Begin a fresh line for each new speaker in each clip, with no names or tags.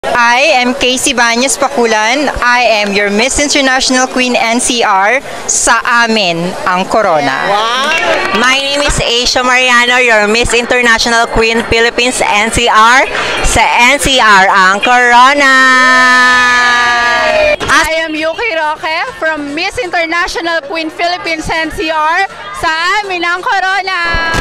I am Casey Banyas Pakulan. I am your Miss International Queen NCR. Sa amin ang corona.
My name is Asia Mariano, your Miss International Queen Philippines NCR. Sa NCR ang corona.
I am Yuki Roque from Miss International Queen Philippines NCR. Sa amin ang corona.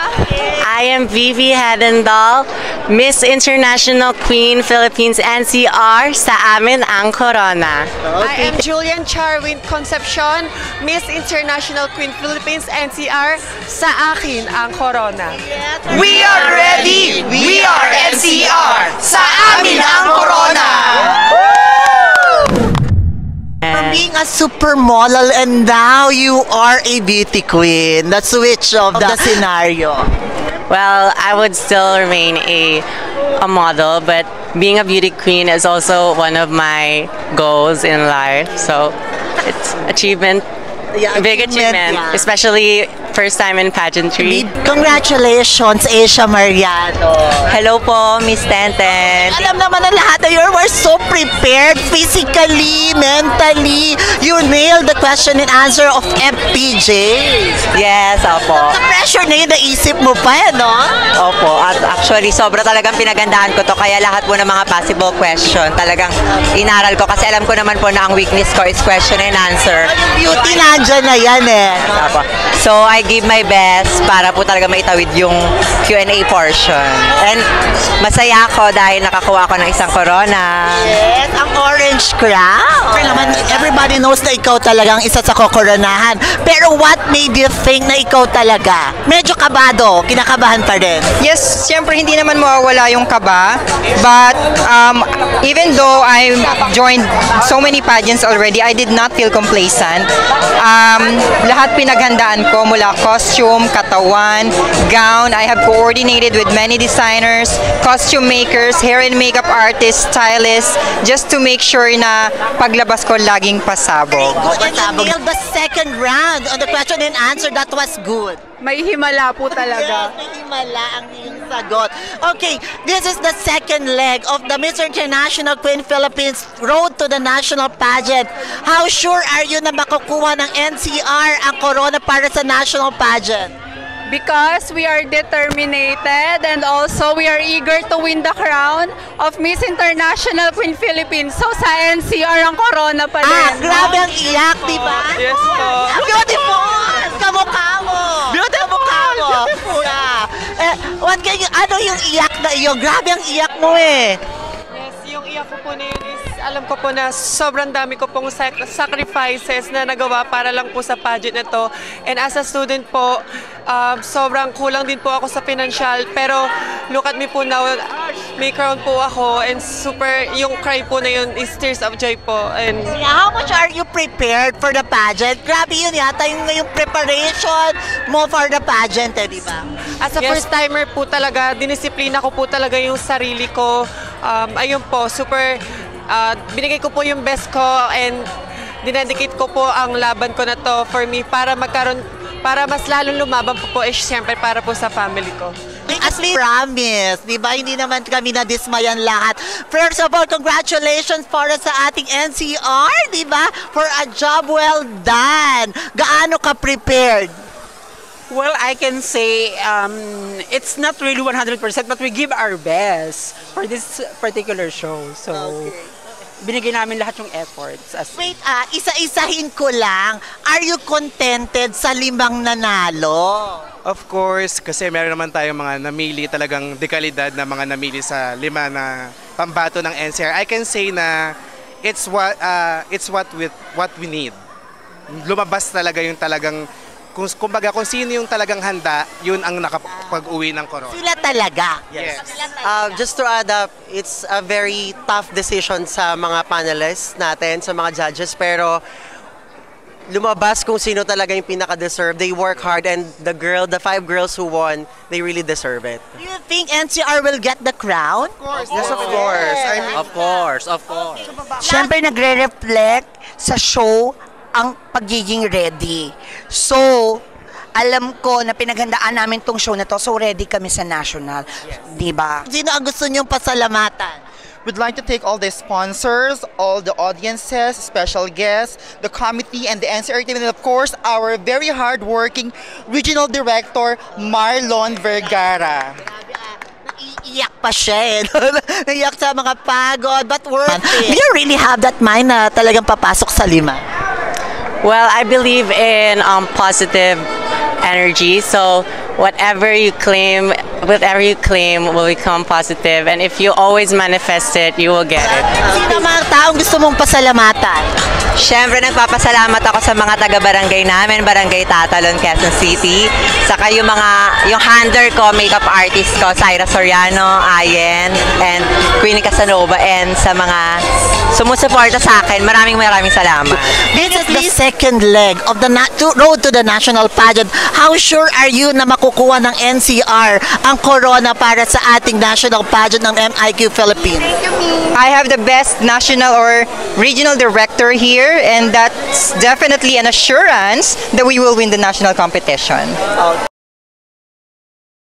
I am Vivi Hedendal, Miss International Queen Philippines NCR. Sa amin ang corona.
I am Julian Charwin Concepcion, Miss International Queen Philippines NCR. Sa akin ang corona.
We are ready! We are NCR! Sa amin ang corona!
From being a supermodel and now you are a beauty queen. The switch of the scenario.
Well, I would still remain a model, but being a beauty queen is also one of my goals in life. So it's achievement, big achievement,
yeah.
Especially first time in pageantry.
Congratulations, Asia Mariano.
Hello po, Miss Tenten.
Alam naman ng lahat na you were so prepared physically, mentally. You nailed the question and answer of FPJs.
Yes, opo.
Sa pressure na yun, naisip mo pa, no?
Opo, at actually sobra talagang pinagandaan ko to, kaya lahat po ng mga possible question talagang inaral ko kasi alam ko naman po na ang weakness ko is question and answer.
Beauty nandyan na yan eh.
Opo. So I give my best para po talaga maitawid yung Q&A portion. And masaya ako dahil nakakuha ako ng isang corona.
Yes, ang orange crown. Everybody knows na ikaw talagang isa sa kokoronahan. Pero what made you think na ikaw talaga? Medyo kabado, kinakabahan pa rin.
Yes, siyempre hindi naman mawawala yung kaba. But even though I joined so many pageants already, I did not feel complacent. Lahat pinaghandaan ko mula costume, katawan, gown. I have coordinated with many designers, costume makers, hair and makeup artists, stylists, just to make sure na paglabas ko laging pasabog.
And you nailed the second round on the question and answer. That was good.
May himala po talaga.
Yes, may himala ang iyong sagot. Okay, this is the second leg of the Miss International Queen Philippines Road to the National Pageant. How sure are you na makukuha ng NCR ang corona para sa national pageant?
Because we are determined and also we are eager to win the crown of Miss International Queen Philippines. So sa NCR ang corona pa din.
Grabe ang iyak, di ba?
Yes po.
Beautiful! Kamukha mo! Beautiful! Beautiful! Yeah. Ano yung iyak na iyo? Grabe ang iyak mo eh.
Yes, yung iyak ko po na yun is alam ko po na sobrang dami ko pong sacrifices na nagawa para lang po sa pageant na to. And as a student po, sobrang kulang din po ako sa financial. Pero look at me po now, may crown po ako and super, yung cry po na yun is tears of joy po. And
How much are you prepared for the pageant? Grabe yun yata yung preparation mo for the pageant, eh, di ba?
as a first timer po talaga, dinisiplina ko po talaga yung sarili ko. Ayun po, super binigay ko po yung best ko and dinedicate ko po ang laban ko na to for me para mas lalong lumaban po siyempre para po sa family ko.
At least promise, di ba? Hindi naman kami nadismayan lahat. First of all, congratulations para sa ating NCR, di ba? For a job well done. Gaano ka prepared?
Well, I can say it's not really 100%, but we give our best for this particular show. So, binigay namin lahat yung efforts.
Wait, isa-isahin ko lang. Are you contented sa 5 nanalo?
Of course, kasi meron naman tayong mga namili talagang dekalidad na mga namili sa 5 na pambato ng NCR. I can say na it's what we need. Lumabas talaga yung talagang kumbaga kung sino yung talagang handa, yun ang nakapag-uwi ng corona.
Sila talaga.
Yes.
Just to add up, it's a very tough decision sa mga panelists natin, sa mga judges, pero lumabas kung sino talaga yung pinaka-deserve. They work hard and the 5 girls who won, they really deserve it.
Do you think NCR will get the crown?
Of course. Yes, of course. I mean,
Of course.
Siyempre nagre-reflect sa show ang pagiging ready. So, alam ko na pinaghandaan namin tong show na to, so ready kami sa national. Di ba?
Sino ang gusto niyong pasalamatan?
we'd like to thank all the sponsors, all the audiences, special guests, the committee, and the NCR team, and of course, our very hard-working Regional Director, Marlon Vergara.
Iyak pa siya eh. Iyak sa mga pagod, but worth it. Do you really have that mind na talagang papasok sa 5?
Well, I believe in positive energy. So whatever you claim will become positive. And if you always manifest it, you will get it.
Sino mga taong gusto mong pasalamatan?
Siyempre, nagpapasalamat ako sa mga taga-barangay namin, Barangay Tatalon, Quezon City. Saka yung handler ko, makeup artist ko, Syra Soriano, Ayen, and Queenie Casanova, and sa mga sumusuporta sa akin, maraming salamat.
This is the second leg of the road to the national pageant. How sure are you na makukuha ng NCR ang corona para sa ating national pageant ng MIQ Philippines?
I have the best national or regional director here, and that's definitely an assurance that we will win the national competition.